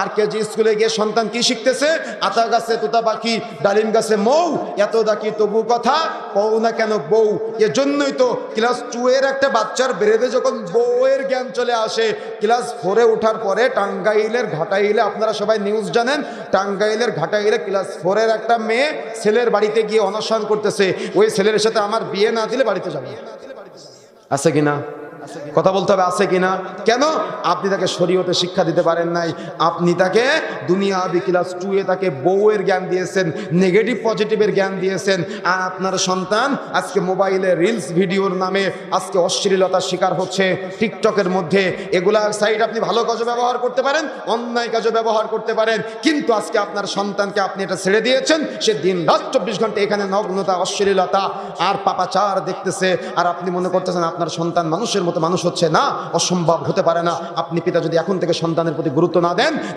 আর KG স্কুলে গিয়ে সন্তান কি শিখতেছে? আতা গাছে তোতা পাখি, ডালিম গাছে মৌ, এত ডাকি তবু কথা কও না কেন বউ। এজন্যই তো ক্লাস 2 এর একটা বাচ্চার ব্রেনে যখন বউয়ের জ্ঞান চলে আসে, ক্লাস 4 এ ওঠার পরে টাঙ্গাইলের ঘাটাইলে, আপনারা সবাই নিউজ জানেন, টাঙ্গাইলের ঘাটাইলে ক্লাস 4 এর একটা মেয়ে ছেলের বাড়িতে গিয়ে অনশন করতেছে, ওই ছেলের সাথে আমার বিয়ে না দিলে বাড়িতে যাবে। আছে কিনা? কথা বলতে হবে, আছে কিনা? কেন? আপনি তাকে শরীয়তে শিক্ষা দিতে পারেন নাই, আপনি তাকে দুনিয়াবি ক্লাস 2 এ তাকে বউয়ের জ্ঞান দিয়েছেন, নেগেটিভ পজিটিভের জ্ঞান দিয়েছেন। আর আপনার সন্তান আজকে মোবাইলে রিলস ভিডিওর নামে আজকে অশ্লীলতার শিকার হচ্ছে, টিকটকের মধ্যে। এগুলা সাইট আপনি ভালো কাজে ব্যবহার করতে পারেন, অন্যায় কাজে ব্যবহার করতে পারেন, কিন্তু আজকে আপনার সন্তানকে আপনি এটা ছেড়ে দিয়েছেন, সে দিন রাত 24 ঘন্টা এখানে নগ্নতা, অশ্লীলতা আর পাপাচার দেখতেছে। আর আপনি মনে করতেছেন আপনার সন্তান মানুষের মতো মানুষ হচ্ছে না, অসম্ভব হতে পারে না। আপনি পিতা যদি এখন থেকে সন্তানের প্রতি গুরুত্ব না দেন,